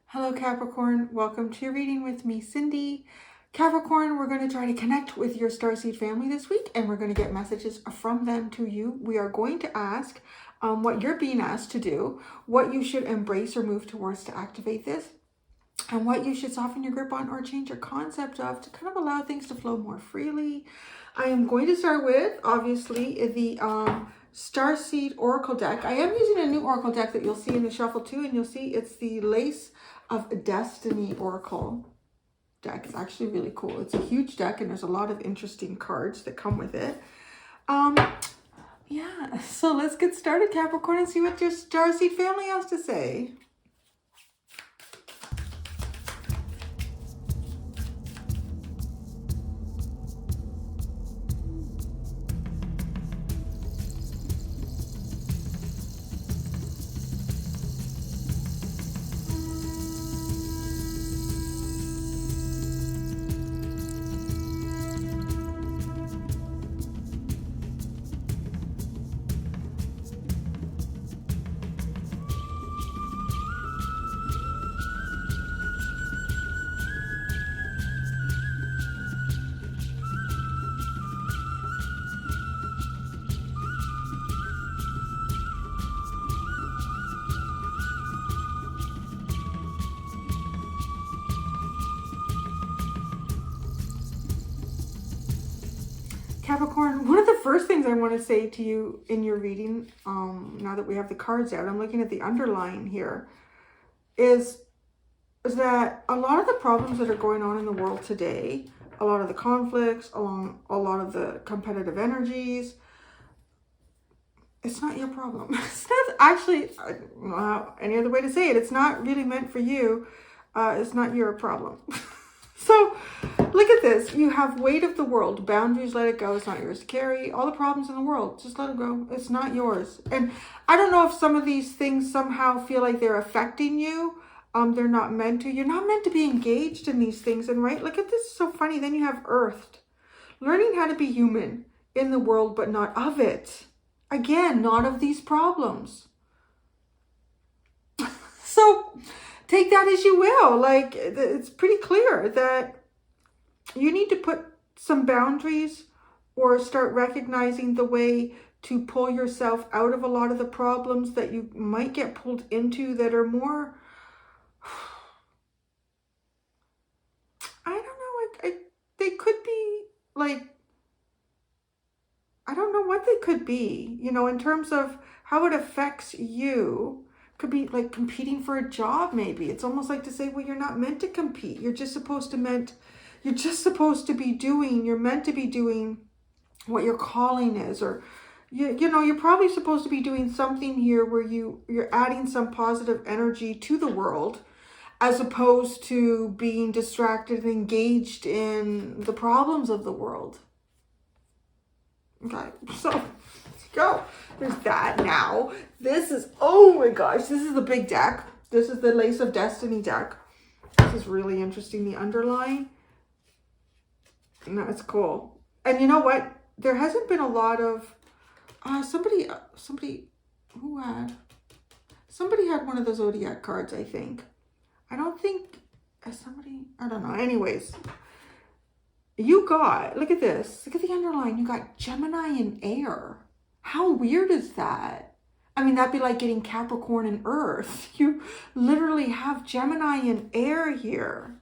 Hello Capricorn, welcome to your reading with me, Cindy. Capricorn, we're going to try to connect with your starseed family this week, and we're going to get messages from them to you. We are going to ask what you're being asked to do, what you should embrace or move towards to activate this, and what you should soften your grip on or change your concept of to kind of allow things to flow more freely. I am going to start with, obviously, the Starseed Oracle deck. I am using a new Oracle deck that you'll see in the shuffle too, and you'll see it's the Lace of Destiny Oracle deck. It's actually really cool. It's a huge deck, and there's a lot of interesting cards that come with it. Yeah, so let's get started, Capricorn, and see what your Starseed family has to say. Capricorn, one of the first things I want to say to you in your reading, now that we have the cards out, I'm looking at the underline here, is that a lot of the problems that are going on in the world today, a lot of the conflicts, a lot of the competitive energies, it's not your problem. It's not actually, I don't know any other way to say it, it's not really meant for you. It's not your problem. So look at this. You have weight of the world. Boundaries, let it go. It's not yours to carry. All the problems in the world, just let it go. It's not yours. And I don't know if some of these things somehow feel like they're affecting you. They're not meant to. You're not meant to be engaged in these things. And right, look at this. It's so funny. Then you have earthed. Learning how to be human in the world, but not of it. Again, not of these problems. So take that as you will. Like, it's pretty clear that you need to put some boundaries or start recognizing the way to pull yourself out of a lot of the problems that you might get pulled into that are more, I don't know, they could be like, I don't know what they could be, you know, in terms of how it affects you. Could be like competing for a job, maybe. It's almost like to say, well, you're not meant to compete. You're just supposed to be doing, you're meant to be doing what your calling is, or you know, you're probably supposed to be doing something here where you're adding some positive energy to the world, as opposed to being distracted and engaged in the problems of the world. Okay, so go. There's that. Now this is, oh my gosh, this is the big deck. This is the Lace of Destiny deck. This is really interesting. The underline, no, it's cool. And you know what, there hasn't been a lot of somebody had one of those zodiac cards, I think. I don't think I don't know, anyways. You got, look at this, look at the underline, you got Gemini and air. How weird is that? I mean, that'd be like getting Capricorn and Earth. You literally have Gemini and air here.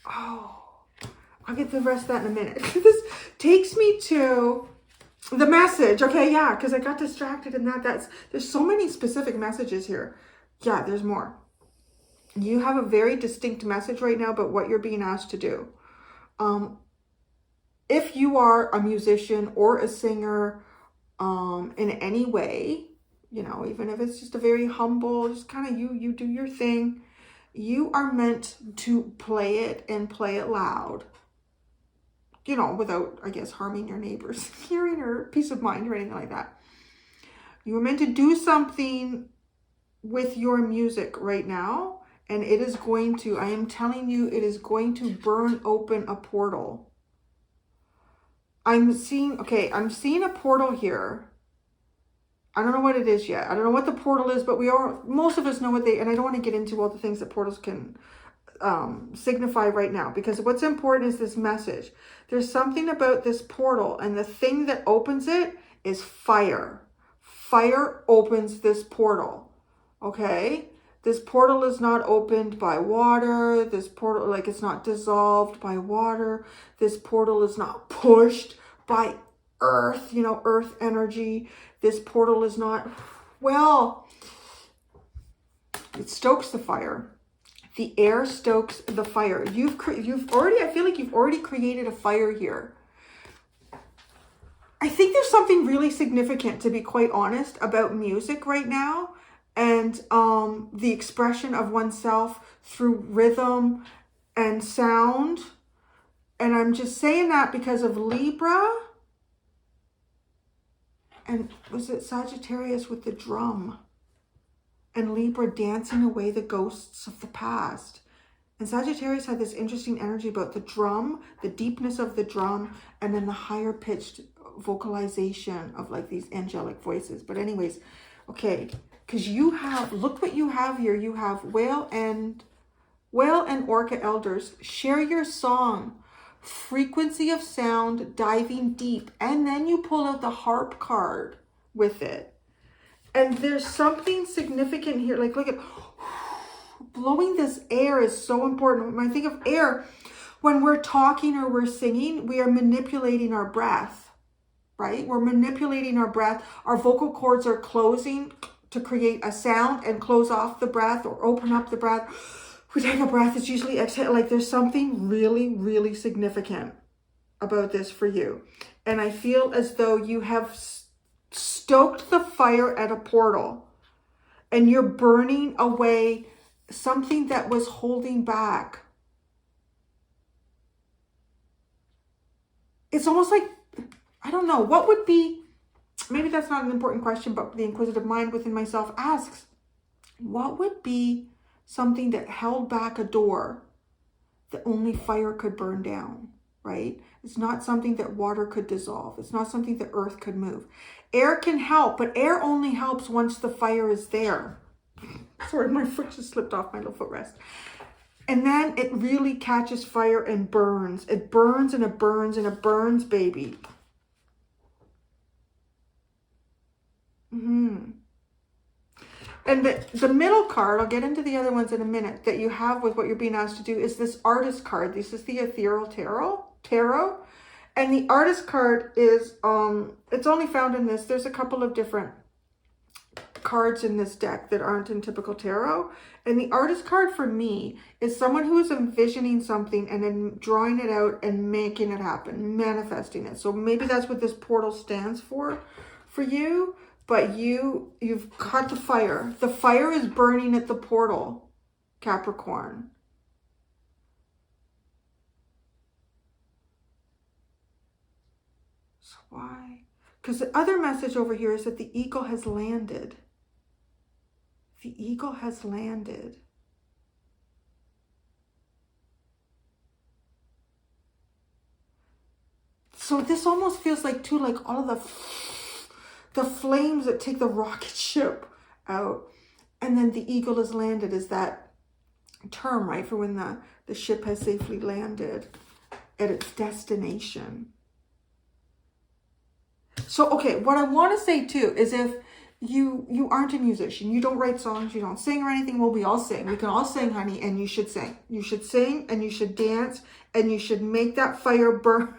Oh, I'll get the rest of that in a minute. This takes me to the message. Okay, yeah, because I got distracted in that. There's so many specific messages here. Yeah, there's more. You have a very distinct message right now about what you're being asked to do. If you are a musician or a singer, in any way, you know, even if it's just a very humble, just kind of you do your thing, you are meant to play it and play it loud, you know, without, I guess, harming your neighbors' hearing or peace of mind or anything like that. You were meant to do something with your music right now, and it is going to, I am telling you, it is going to burn open a portal. I'm seeing a portal here. I don't know what it is yet. I don't know what the portal is, but most of us know what and I don't want to get into all the things that portals can signify right now, because what's important is this message. There's something about this portal, and the thing that opens it is fire. Fire opens this portal. Okay? This portal is not opened by water. This portal, like, it's not dissolved by water. This portal is not pushed by earth, earth energy. This portal is not, well, it stokes the fire. The air stokes the fire. I feel like you've already created a fire here. I think there's something really significant, to be quite honest, about music right now, and the expression of oneself through rhythm and sound. And I'm just saying that because of Libra. And was it Sagittarius with the drum? And Libra dancing away the ghosts of the past. And Sagittarius had this interesting energy about the drum, the deepness of the drum, and then the higher pitched vocalization of like these angelic voices. But anyways, okay, because look what you have here. You have Whale and Orca elders. Share your song. Frequency of sound, diving deep. And then you pull out the harp card with it. And there's something significant here. Like, look at, blowing this air is so important. When I think of air, when we're talking or we're singing, we are manipulating our breath, right? We're manipulating our breath. Our vocal cords are closing to create a sound and close off the breath or open up the breath. We take a breath, it's usually exhale. Like, there's something really, really significant about this for you. And I feel as though you have stoked the fire at a portal, and you're burning away something that was holding back. It's almost like, I don't know, what would be, maybe that's not an important question, but the inquisitive mind within myself asks, what would be something that held back a door that only fire could burn down, right? It's not something that water could dissolve. It's not something that earth could move. Air can help, but air only helps once the fire is there. Sorry, my foot just slipped off my little footrest. And then it really catches fire and burns. It burns and it burns and it burns, baby. And the middle card, I'll get into the other ones in a minute, that you have with what you're being asked to do is this artist card. This is the ethereal tarot. And the artist card is, it's only found in this. There's a couple of different cards in this deck that aren't in typical tarot. And the artist card for me is someone who is envisioning something and then drawing it out and making it happen, manifesting it. So maybe that's what this portal stands for you. But you've caught the fire. The fire is burning at the portal, Capricorn. So why? Because the other message over here is that the eagle has landed. The eagle has landed. So this almost feels like too, like all of the flames that take the rocket ship out, and then the eagle has landed is that term, right, for when the ship has safely landed at its destination. So, okay, what I want to say too is, if you aren't a musician, you don't write songs, you don't sing or anything, well, we all sing. We can all sing, honey, and you should sing. You should sing and you should dance and you should make that fire burn.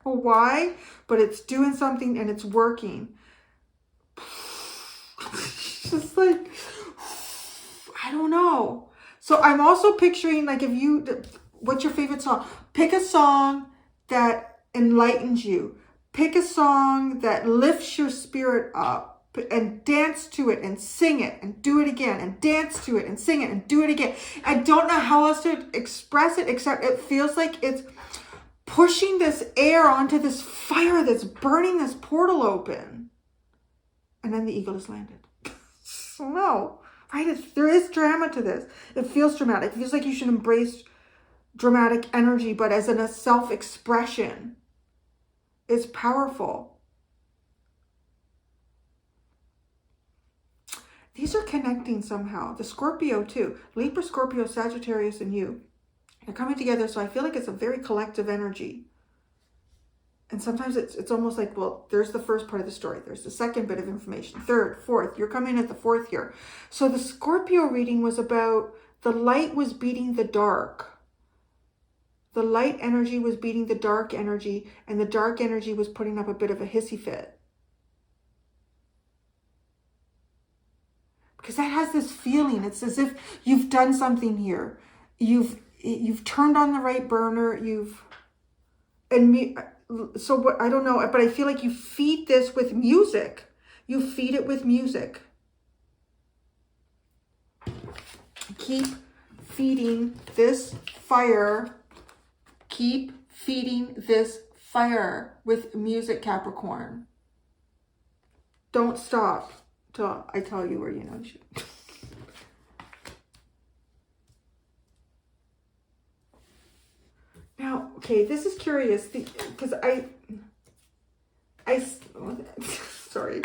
Why? But it's doing something and it's working. Just like, I don't know. So I'm also picturing, like, what's your favorite song? Pick a song that enlightens you. Pick a song that lifts your spirit up, and dance to it and sing it and do it again and dance to it and sing it and do it again. I don't know how else to express it, except it feels like it's pushing this air onto this fire that's burning this portal open. And then the eagle has landed. So no, right? There is drama to this. It feels dramatic. It feels like you should embrace dramatic energy, but as in a self-expression. is powerful. These are connecting somehow. The Scorpio too. Libra, Scorpio, Sagittarius, and you. They're coming together, so I feel like it's a very collective energy. And sometimes it's almost like, well, there's the first part of the story. There's the second bit of information. Third, fourth. You're coming at the fourth here. So the Scorpio reading was about the light was beating the dark. The light energy was beating the dark energy, and the dark energy was putting up a bit of a hissy fit. Because that has this feeling. It's as if you've done something here. You've turned on the right burner. So what, I don't know, but I feel like you feed this with music. You feed it with music. Keep feeding this fire. Keep feeding this fire with music, Capricorn. Don't stop till I tell you where you know you should. Now, okay, this is curious because sorry,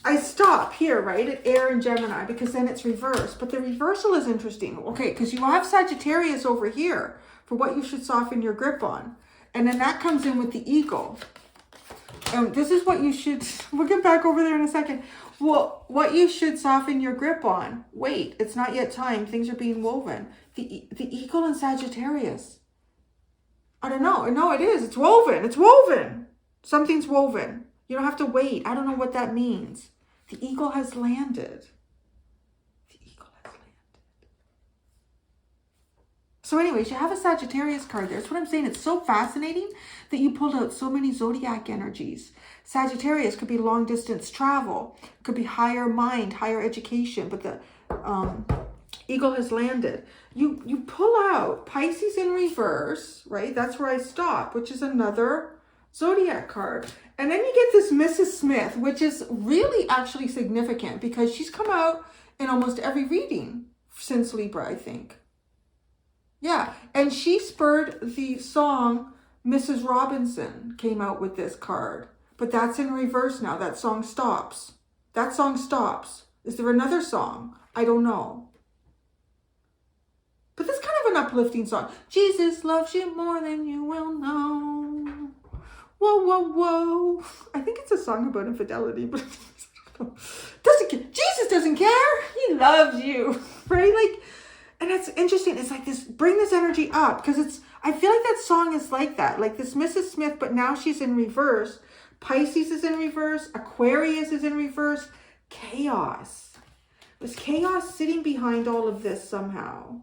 I stop here, right, at air and Gemini because then it's reversed. But the reversal is interesting, okay, because you have Sagittarius over here for what you should soften your grip on. And then that comes in with the eagle. And this is what you should, we'll get back over there in a second. Well, what you should soften your grip on. Wait, it's not yet time. Things are being woven. The eagle and Sagittarius. I don't know. No, it is. It's woven. It's woven. Something's woven. You don't have to wait. I don't know what that means. The eagle has landed. The eagle has landed. So anyways, you have a Sagittarius card there. That's what I'm saying. It's so fascinating that you pulled out so many zodiac energies. Sagittarius could be long distance travel. Could be higher mind, higher education. But the eagle has landed. You pull out Pisces in reverse, right? That's where I stop, which is another zodiac card. And then you get this Mrs. Smith, which is really actually significant because she's come out in almost every reading since Libra, I think. Yeah, and she spurred the song Mrs. Robinson came out with this card. But that's in reverse now. That song stops. That song stops. Is there another song? I don't know. But that's kind of an uplifting song. Jesus loves you more than you will know. Whoa, whoa, whoa. I think it's a song about infidelity, but Jesus doesn't care. He loves you, right? Like, and it's interesting. It's like this, bring this energy up because I feel like that song is like that. Like this Mrs. Smith, but now she's in reverse. Pisces is in reverse. Aquarius is in reverse. Chaos. Was chaos sitting behind all of this somehow?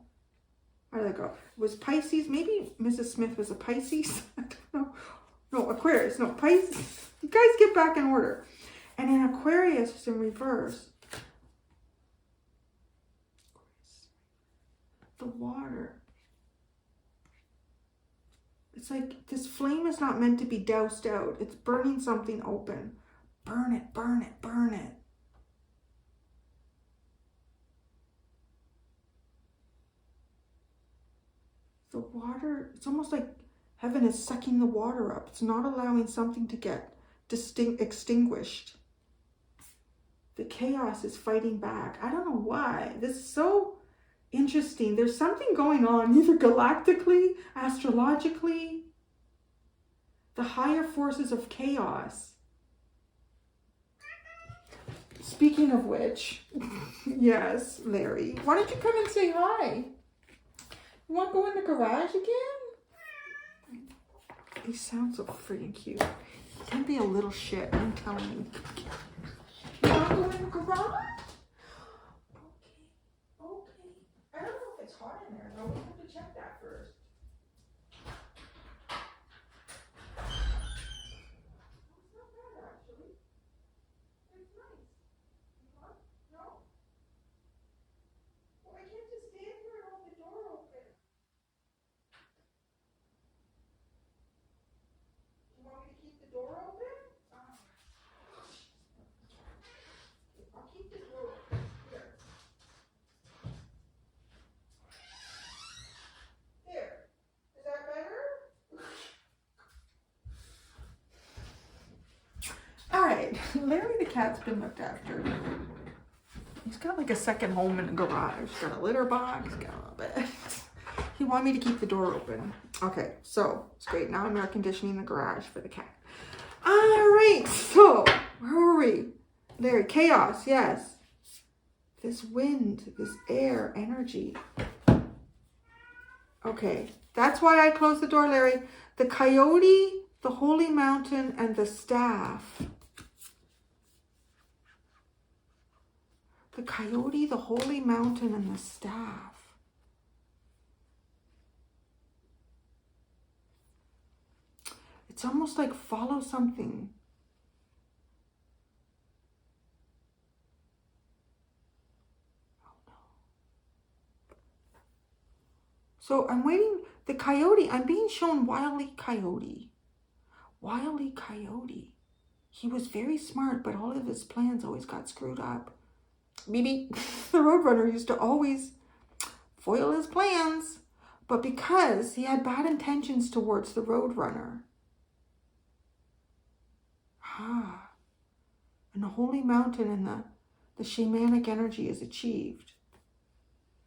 How did that go? Was Pisces, maybe Mrs. Smith was a Pisces? I don't know. No, Aquarius. No, Pisces. You guys get back in order. And then Aquarius is in reverse. The water. It's like this flame is not meant to be doused out. It's burning something open. Burn it, burn it, burn it. The water, it's almost like heaven is sucking the water up. It's not allowing something to get extinguished. The chaos is fighting back. I don't know why. This is so interesting. There's something going on, either galactically, astrologically, the higher forces of chaos. Speaking of which, yes, Larry, why don't you come and say hi? You want to go in the garage again? He sounds so freaking cute. He can be a little shit, I'm telling you. You want to go in the garage? Okay. I don't know if it's hot in there, though. We have to check that first. It's not bad, actually. It's nice. You want? No? Well, I can't just stand here and hold the door open. You want me to keep the door open? I'll keep the door right. Larry the cat's been looked after. He's got like a second home in the garage. He's got a litter box, got a bed. He wanted me to keep the door open. Okay, so it's great. Now I'm air conditioning the garage for the cat. All right, so where were we? Larry, chaos, yes. This wind, this air, energy. Okay, that's why I closed the door, Larry. The coyote, the holy mountain, and the staff. The coyote, the holy mountain, and the staff. It's almost like follow something. Oh no. So I'm waiting. The coyote, I'm being shown Wile E. Coyote. Wile E. Coyote. He was very smart, but all of his plans always got screwed up. Maybe the Roadrunner used to always foil his plans, but because he had bad intentions towards the Roadrunner. And the holy mountain and the shamanic energy is achieved.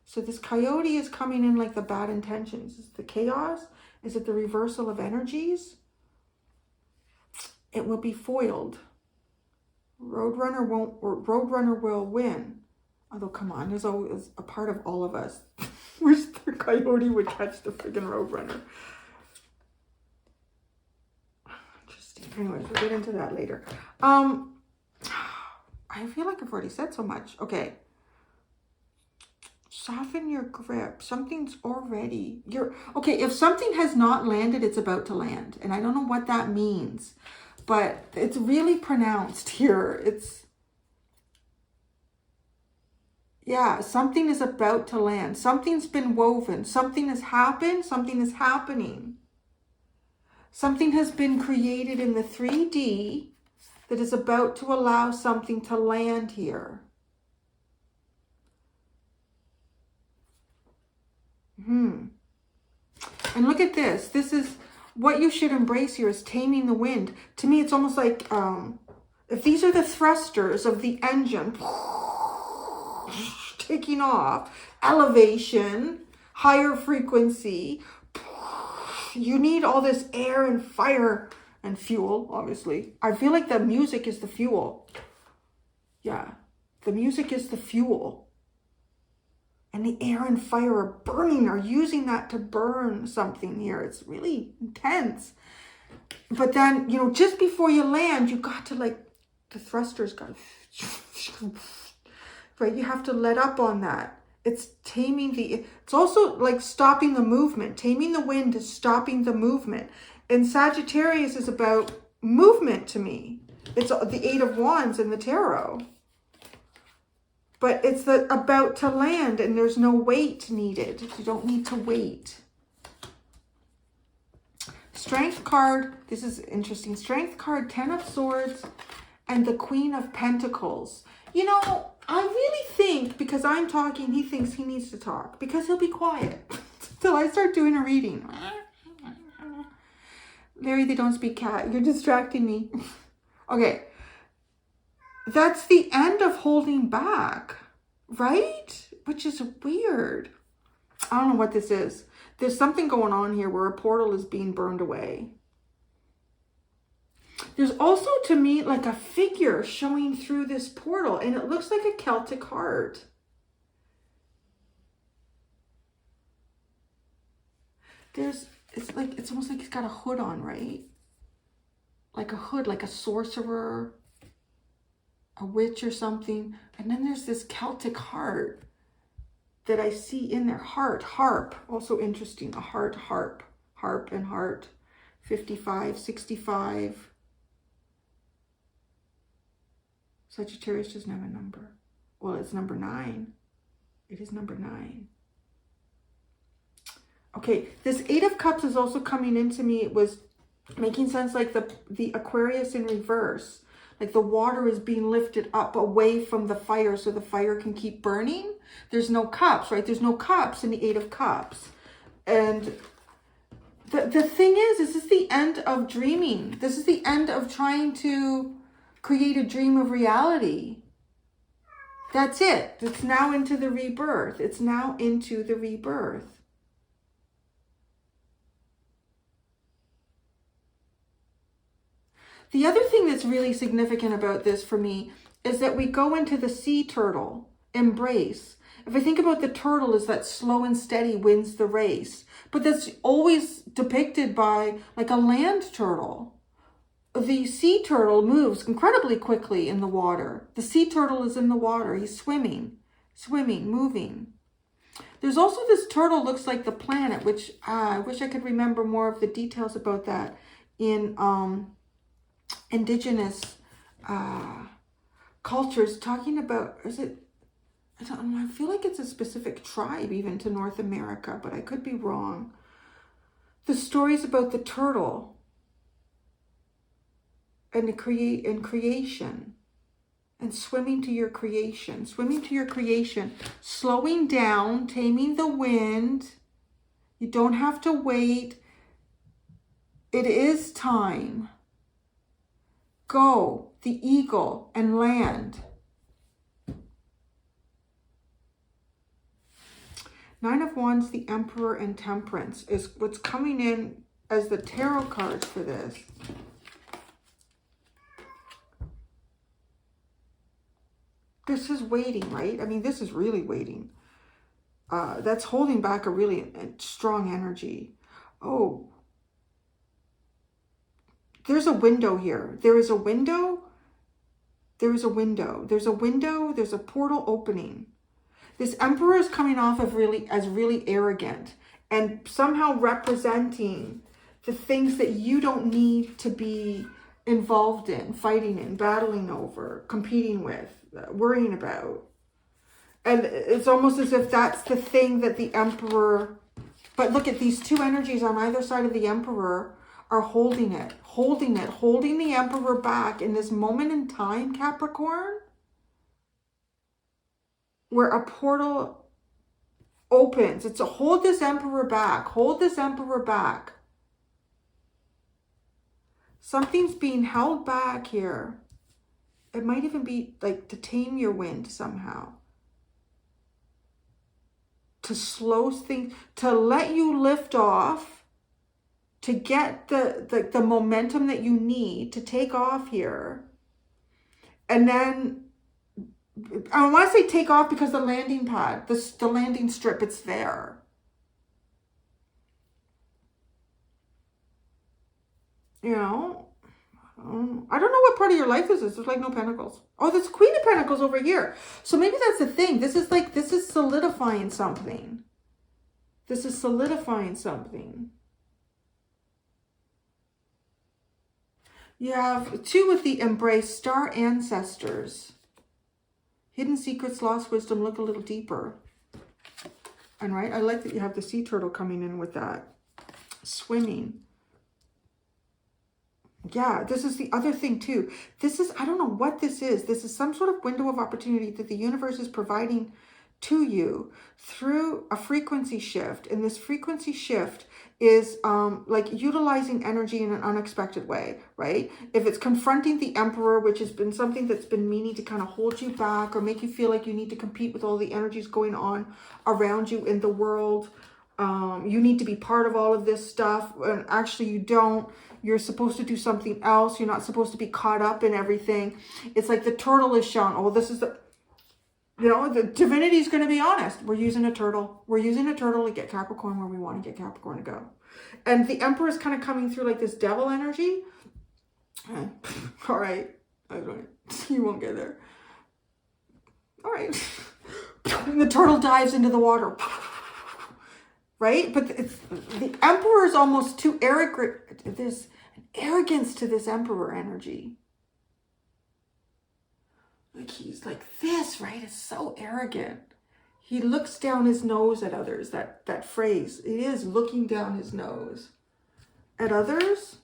So this coyote is coming in like the bad intentions. Is it the chaos? Is it the reversal of energies? It will be foiled. Roadrunner won't, or Roadrunner will win. Although, come on, there's always a part of all of us. Wish the coyote would catch the friggin' Roadrunner. Interesting. Anyways, we'll get into that later. I feel like I've already said so much. Okay. Soften your grip. Something's already... Okay, if something has not landed, it's about to land. And I don't know what that means. But it's really pronounced here. Yeah, something is about to land. Something's been woven. Something has happened. Something is happening. Something has been created in the 3D that is about to allow something to land here. And look at this. This is what you should embrace here, is taming the wind. To me, it's almost like if these are the thrusters of the engine taking off, elevation, higher frequency, you need all this air and fire and fuel, obviously. I feel like the music is the fuel. Yeah, the music is the fuel. And the air and fire are burning, are using that to burn something here. It's really intense. But then, just before you land, you got to the thrusters got, right? You have to let up on that. It's taming it's also like stopping the movement. Taming the wind is stopping the movement. And Sagittarius is about movement to me. It's the 8 of Wands in the tarot. But it's about to land, and there's no wait needed. You don't need to wait. Strength card, this is interesting. Strength card, 10 of Swords, and the Queen of Pentacles. I really think, because I'm talking, he thinks he needs to talk. Because he'll be quiet till I start doing a reading. Larry, they don't speak cat. You're distracting me. Okay. That's the end of holding back, right? Which is weird. I don't know what this is. There's something going on here where a portal is being burned away. There's also, to me, like a figure showing through this portal, and it looks like a Celtic heart. It's almost like he's got a hood on, right? Like a hood, like a sorcerer, a witch or something. And then there's this Celtic heart that I see in there. Harp, also interesting. A harp, and heart. 55, 65. Sagittarius doesn't have a number. Well, it's number 9. It is number 9. Okay, this 8 of Cups is also coming into me. It was making sense like the Aquarius in reverse. Like the water is being lifted up away from the fire so the fire can keep burning. There's no cups, right? There's no cups in the 8 of Cups. And the thing is, this is the end of dreaming. This is the end of trying to create a dream of reality. That's it. It's now into the rebirth. It's now into the rebirth. The other thing that's really significant about this for me is that we go into the sea turtle embrace. If I think about the turtle as that slow and steady wins the race, but that's always depicted by like a land turtle. The sea turtle moves incredibly quickly in the water. The sea turtle is in the water. He's swimming, moving. There's also this turtle looks like the planet, which I wish I could remember more of the details about that in indigenous cultures, talking about, is it, I don't know, I feel like it's a specific tribe even to North America, but I could be wrong. The stories about the turtle and the creation and swimming to your creation, slowing down, taming the wind. You don't have to wait. It is time. Go, the eagle, and land. Nine of Wands, the Emperor, and Temperance is what's coming in as the tarot cards for this. This is waiting, right? I mean, this is really waiting. That's holding back a really strong energy. Oh, there's a window here. There is a window. There is a window. There's a window. There's a portal opening. This Emperor is coming off of really arrogant and somehow representing the things that you don't need to be involved in, fighting in, battling over, competing with, worrying about. And it's almost as if that's the thing that the Emperor, but look at these two energies on either side of the Emperor are holding the Emperor back in this moment in time, Capricorn, where a portal opens. It's a hold this Emperor back, hold this Emperor back. Something's being held back here. It might even be like to tame your wind somehow. To slow things, to let you lift off, to get the momentum that you need to take off here. And then, I want to say take off because the landing pad, the landing strip, it's there. You know, I don't know what part of your life is this. There's like no pentacles. Oh, there's Queen of Pentacles over here. So maybe that's the thing. This is solidifying something. This is solidifying something. You have two with the Embrace, Star Ancestors. Hidden secrets, lost wisdom, look a little deeper. And right, I like that you have the sea turtle coming in with that. Swimming. Yeah, this is the other thing too. This is, I don't know what this is. This is some sort of window of opportunity that the universe is providing to you through a frequency shift. And this frequency shift is like utilizing energy in an unexpected way, right? If it's confronting the Emperor, which has been something that's been meaning to kind of hold you back or make you feel like you need to compete with all the energies going on around you in the world. You need to be part of all of this stuff. And actually you don't. You're supposed to do something else. You're not supposed to be caught up in everything. It's like the turtle is shown. Oh, this is the, you know, the divinity is going to be honest. We're using a turtle. We're using a turtle to get Capricorn where we want to get Capricorn to go. And the Emperor is kind of coming through like this devil energy. All right. You won't get there. All right. And the turtle dives into the water. Right? But it's, the Emperor is almost too arrogant. There's an arrogance to this Emperor energy. Like he's like this, right? It's so arrogant. He looks down his nose at others. That phrase. It is looking down his nose at others.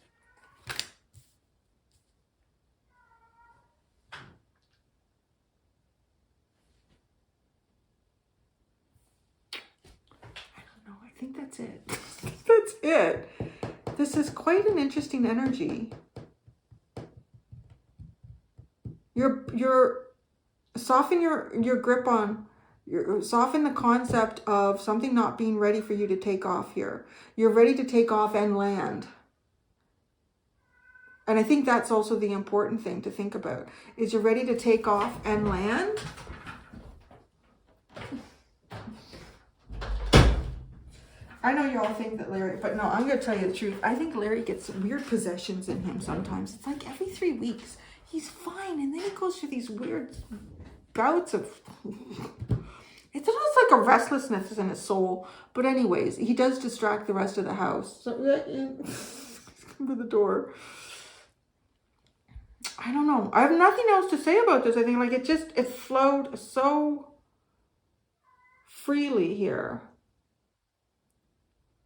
I think that's it. That's it. This is quite an interesting energy. You're soften your grip on, soften the concept of something not being ready for you to take off here. You're ready to take off and land. And I think that's also the important thing to think about, is you're ready to take off and land. I know you all think that Larry, but no, I'm going to tell you the truth. I think Larry gets weird possessions in him sometimes. It's like every 3 weeks, he's fine. And then he goes through these weird bouts of, it's almost like a restlessness in his soul. But anyways, he does distract the rest of the house. So, come to the door. I don't know. I have nothing else to say about this. I think like it flowed so freely here.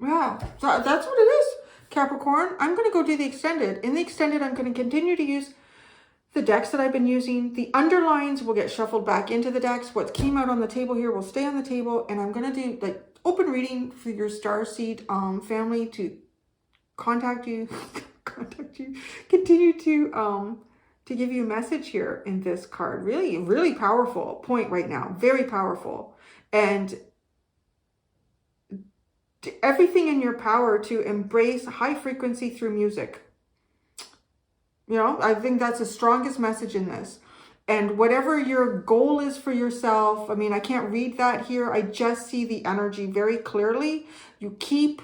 Yeah, so that's what it is, Capricorn. I'm going to go do the extended. In the extended, I'm going to continue to use the decks that I've been using. The underlines will get shuffled back into the decks. What came out on the table here will stay on the table. And I'm going to do like open reading for your starseed family to contact you, continue to give you a message here in this card. Really, really powerful point right now. Very powerful. And everything in your power to embrace high frequency through music. You know, I think that's the strongest message in this. And whatever your goal is for yourself, I mean, I can't read that here. I just see the energy very clearly. You keep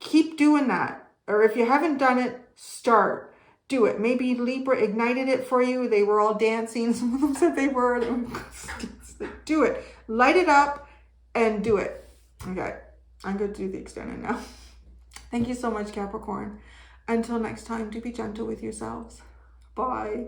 doing that. Or if you haven't done it, start. Do it. Maybe Libra ignited it for you. They were all dancing. Some of them said they were. Do it. Light it up and do it. Okay. I'm going to do the extended now. Thank you so much, Capricorn. Until next time, do be gentle with yourselves. Bye.